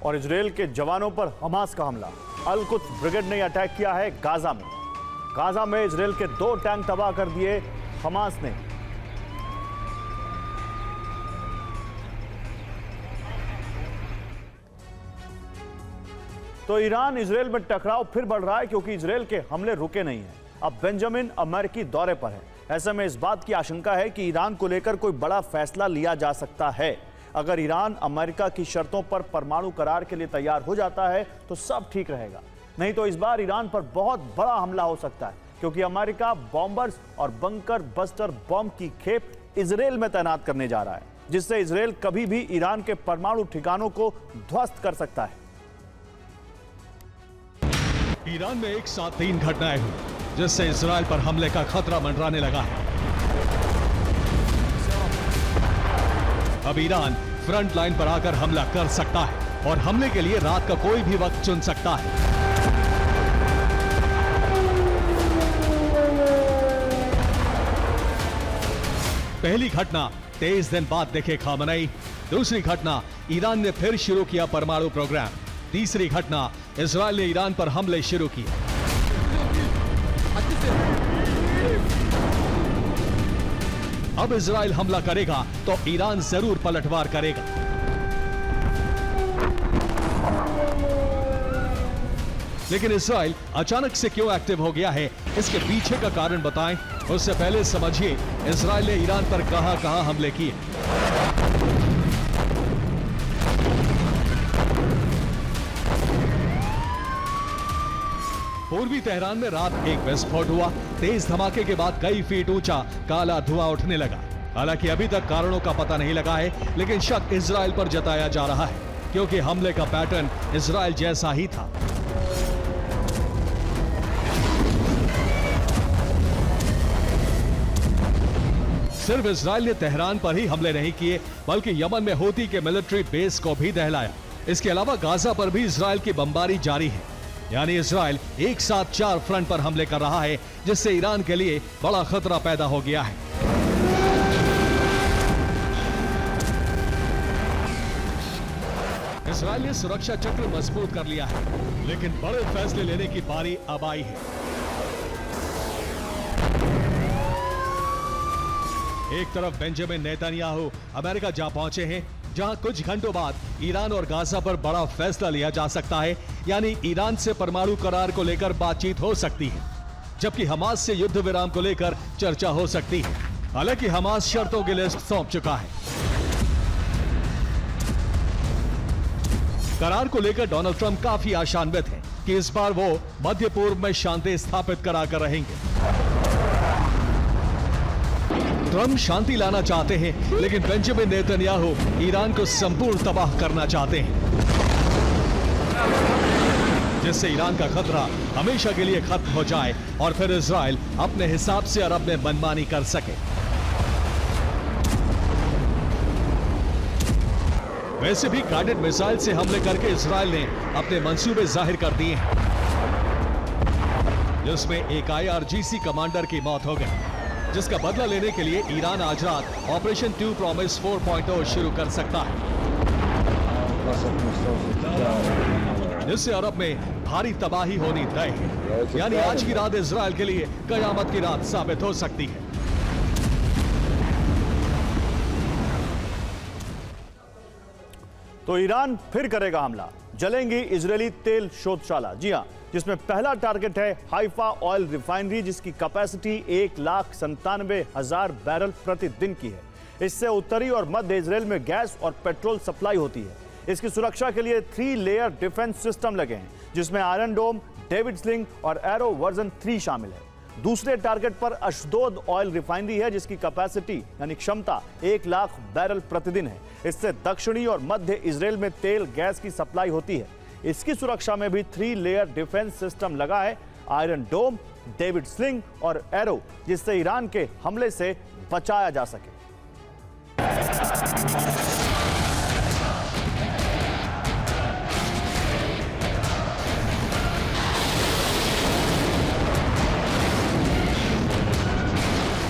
और इजरायल के जवानों पर हमास का हमला। अल कुद्स ब्रिगेड ने अटैक किया है गाजा में। गाजा में इजरायल के 2 टैंक तबाह कर दिए हमास ने। तो ईरान इजरायल में टकराव फिर बढ़ रहा है क्योंकि इजरायल के हमले रुके नहीं हैं। अब बेंजामिन अमेरिकी दौरे पर है। ऐसे में इस बात की आशंका है कि ईरान को लेकर कोई बड़ा फैसला लिया जा सकता है। अगर ईरान अमेरिका की शर्तों पर परमाणु करार के लिए तैयार हो जाता है तो सब ठीक रहेगा, नहीं तो इस बार ईरान पर बहुत बड़ा हमला हो सकता है क्योंकि अमेरिका बॉम्बर्स और बंकर बस्टर बॉम्ब की खेप इजरायल में तैनात करने जा रहा है, जिससे इजरायल कभी भी ईरान के परमाणु ठिकानों को ध्वस्त कर सकता है। ईरान में एक साथ 3 घटनाएं हुई जिससे इजरायल पर हमले का खतरा मंडराने लगा है। अब ईरान फ्रंट लाइन पर आकर हमला कर सकता है और हमले के लिए रात का कोई भी वक्त चुन सकता है। पहली घटना 23 दिन बाद देखे खामनेई। दूसरी घटना ईरान ने फिर शुरू किया परमाणु प्रोग्राम। तीसरी घटना इजरायल ने ईरान पर हमले शुरू किए। अब इजरायल हमला करेगा तो ईरान जरूर पलटवार करेगा। लेकिन इजरायल अचानक से क्यों एक्टिव हो गया है, इसके पीछे का कारण बताएं। उससे पहले समझिए इजरायल ने ईरान पर कहां-कहां हमले किए। पूर्वी तेहरान में रात एक विस्फोट हुआ। तेज धमाके के बाद कई फीट ऊंचा काला धुआं उठने लगा। हालांकि अभी तक कारणों का पता नहीं लगा है, लेकिन शक इजरायल पर जताया जा रहा है क्योंकि हमले का पैटर्न इजरायल जैसा ही था। सिर्फ इजरायल ने तेहरान पर ही हमले नहीं किए, बल्कि यमन में हूती के मिलिट्री बेस को भी दहलाया। इसके अलावा गाजा पर भी इजरायल की बमबारी जारी है। यानी इजरायल एक साथ 4 फ्रंट पर हमले कर रहा है, जिससे ईरान के लिए बड़ा खतरा पैदा हो गया है। इजरायल ने सुरक्षा चक्र मजबूत कर लिया है, लेकिन बड़े फैसले लेने की बारी अब आई है। एक तरफ बेंजामिन नेतन्याहू अमेरिका जा पहुंचे हैं, जहां कुछ घंटों बाद ईरान और गाजा पर बड़ा फैसला लिया जा सकता है, यानी ईरान से परमाणु करार को लेकर बातचीत हो सकती है, जबकि हमास से युद्ध विराम को लेकर चर्चा हो सकती है। हालांकि हमास शर्तों की लिस्ट सौंप चुका है। करार को लेकर डोनाल्ड ट्रंप काफी आशान्वित हैं कि इस बार वो मध्य पूर्व में शांति स्थापित कराकर रहेंगे। ट्रंप शांति लाना चाहते हैं, लेकिन बेंजामिन नेतन्याहू ईरान को संपूर्ण तबाह करना चाहते हैं, जिससे ईरान का खतरा हमेशा के लिए खत्म हो जाए और फिर इजरायल अपने हिसाब से अरब में मनमानी कर सके। वैसे भी गाइडेड मिसाइल से हमले करके इजरायल ने अपने मंसूबे जाहिर कर दिए हैं, जिसमें एक IRGC कमांडर की मौत हो गई, जिसका बदला लेने के लिए ईरान आज रात ऑपरेशन 2 प्रॉमिस 4.0 शुरू कर सकता है, जिससे अरब में भारी तबाही होनी तय है। यानी आज की रात इजरायल के लिए कयामत की रात साबित हो सकती है। तो ईरान फिर करेगा हमला। जलेंगी इजरायली तेल शोधशाला। जी हां, जिसमें पहला टारगेट है हाइफा ऑयल रिफाइनरी, जिसकी कैपेसिटी 1,97,000 बैरल प्रतिदिन की है। इससे उत्तरी और मध्य इजरायल में गैस और पेट्रोल सप्लाई होती है। इसकी सुरक्षा के लिए 3 लेयर डिफेंस सिस्टम लगे हैं, जिसमें आयरन डोम, डेविड स्लिंग और एरो वर्जन 3 शामिल है। दूसरे टारगेट पर अशदोद ऑयल रिफाइनरी है, जिसकी कैपेसिटी यानी क्षमता 1 लाख बैरल प्रतिदिन है। इससे दक्षिणी और मध्य इजरायल में तेल गैस की सप्लाई होती है। इसकी सुरक्षा में भी 3 लेयर डिफेंस सिस्टम लगा है, आयरन डोम, डेविड स्लिंग और एरो, जिससे ईरान के हमले से बचाया जा सके।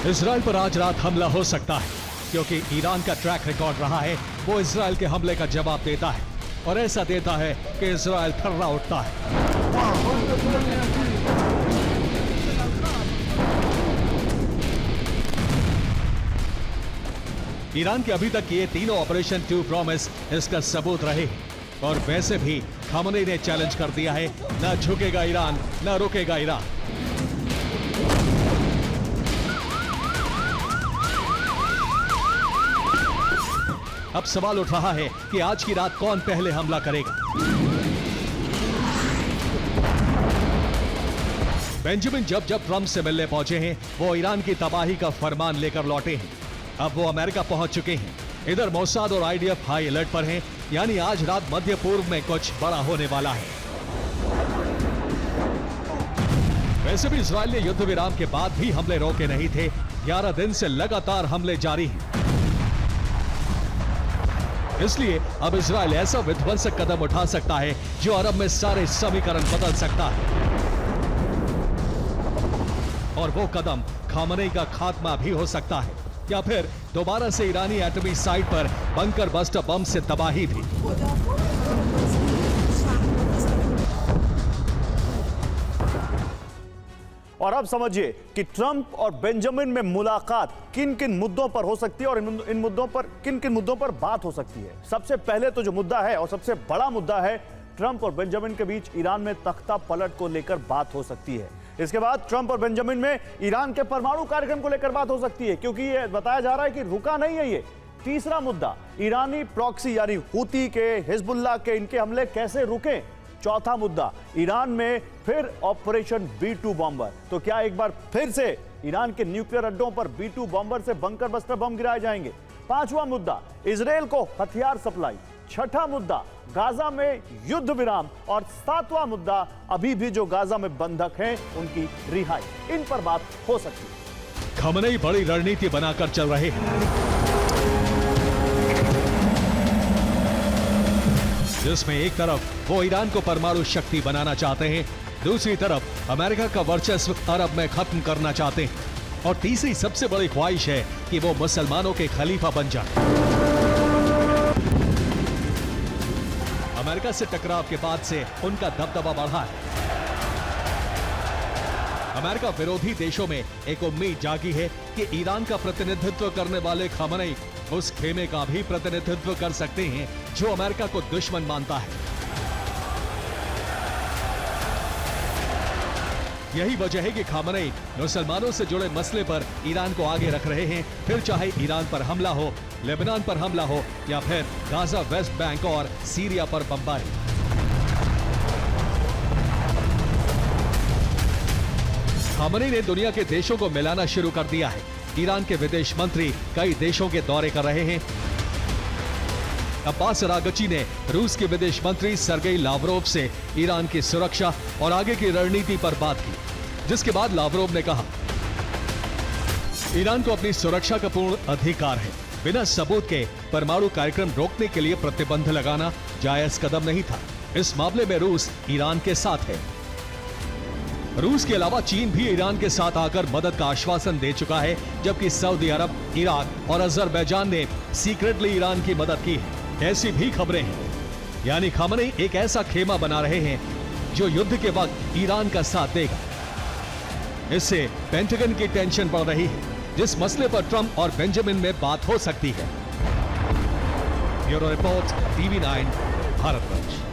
इजरायल पर आज रात हमला हो सकता है, क्योंकि ईरान का ट्रैक रिकॉर्ड रहा है वो इजरायल के हमले का जवाब देता है और ऐसा देता है कि इजराइल थर्रा उठता है। ईरान के अभी तक किए तीनों ऑपरेशन टू प्रॉमिस इसका सबूत रहे और वैसे भी खामनेई ने चैलेंज कर दिया है, न झुकेगा ईरान, न रुकेगा ईरान। अब सवाल उठ रहा है कि आज की रात कौन पहले हमला करेगा। बेंजामिन जब ट्रंप से मिलने पहुंचे हैं, वो ईरान की तबाही का फरमान लेकर लौटे हैं। अब वो अमेरिका पहुंच चुके हैं। इधर मोसाद और आईडीएफ हाई अलर्ट पर हैं, यानी आज रात मध्य पूर्व में कुछ बड़ा होने वाला है। वैसे भी इजराइल ने युद्ध विराम के बाद भी हमले रोके नहीं थे। 11 दिन से लगातार हमले जारी हैं। इसलिए अब इजराइल ऐसा विध्वंसक कदम उठा सकता है जो अरब में सारे समीकरण बदल सकता है, और वो कदम खामनेई का खात्मा भी हो सकता है, या फिर दोबारा से ईरानी एटमी साइट पर बंकर बस्टर बम से तबाही भी। और अब समझिए कि ट्रंप और बेंजामिन में मुलाकात किन किन मुद्दों पर हो सकती है और इन मुद्दों पर किन किन मुद्दों पर बात हो सकती है। सबसे पहले तो जो मुद्दा है और सबसे बड़ा मुद्दा है, ट्रंप और बेंजामिन के बीच ईरान में तख्ता पलट को लेकर बात हो सकती है। इसके बाद ट्रंप और बेंजामिन में ईरान के परमाणु कार्यक्रम को लेकर बात हो सकती है, क्योंकि यह बताया जा रहा है कि रुका नहीं है ये। तीसरा मुद्दा, ईरानी प्रॉक्सी यानी हूती के, हिजबुल्लाह के इनके हमले कैसे रुकें। चौथा मुद्दा, ईरान में फिर ऑपरेशन B2 बॉम्बर। तो क्या एक बार फिर से ईरान के न्यूक्लियर अड्डों पर B2 बॉम्बर से बंकर बस्टर बम गिराए जाएंगे। पांचवा मुद्दा, इजराइल को हथियार सप्लाई। छठा मुद्दा, गाजा में युद्ध विराम। और सातवां मुद्दा, अभी भी जो गाजा में बंधक हैं उनकी रिहाई। इन पर बात हो सकती है। खामनेई बड़ी रणनीति बनाकर चल रहे हैं, जिसमें एक तरफ वो ईरान को परमाणु शक्ति बनाना चाहते हैं, दूसरी तरफ अमेरिका का वर्चस्व अरब में खत्म करना चाहते हैं, और तीसरी सबसे बड़ी ख्वाहिश है कि वो मुसलमानों के खलीफा बन जाए। अमेरिका से टकराव के बाद से उनका दबदबा बढ़ा है। अमेरिका विरोधी देशों में एक उम्मीद जागी है कि ईरान का प्रतिनिधित्व करने वाले खामनेई उस खेमे का भी प्रतिनिधित्व कर सकते हैं जो अमेरिका को दुश्मन मानता है। यही वजह है कि खामनेई मुसलमानों से जुड़े मसले पर ईरान को आगे रख रहे हैं, फिर चाहे ईरान पर हमला हो, लेबनान पर हमला हो, या फिर गाजा, वेस्ट बैंक और सीरिया पर बमबारी। खामनेई ने दुनिया के देशों को मिलाना शुरू कर दिया है। ईरान के विदेश मंत्री कई देशों के दौरे कर रहे हैं। अब्बास अरागची ने रूस के विदेश मंत्री सर्गेई लावरोव से ईरान की सुरक्षा और आगे की रणनीति पर बात की, जिसके बाद लावरोव ने कहा, ईरान को अपनी सुरक्षा का पूर्ण अधिकार है। बिना सबूत के परमाणु कार्यक्रम रोकने के लिए प्रतिबंध लगाना जायज कदम नहीं था। इस मामले में रूस ईरान के साथ है। रूस के अलावा चीन भी ईरान के साथ आकर मदद का आश्वासन दे चुका है, जबकि सऊदी अरब, इराक और अजरबैजान ने सीक्रेटली ईरान की मदद की है। ऐसी भी खबरें हैं। यानी खामनेई एक ऐसा खेमा बना रहे हैं जो युद्ध के वक्त ईरान का साथ देगा। इससे पेंटागन की टेंशन बढ़ रही है, जिस मसले पर ट्रंप और बेंजामिन में बात हो सकती है। Bureau report, TV9, Bharatvarsh.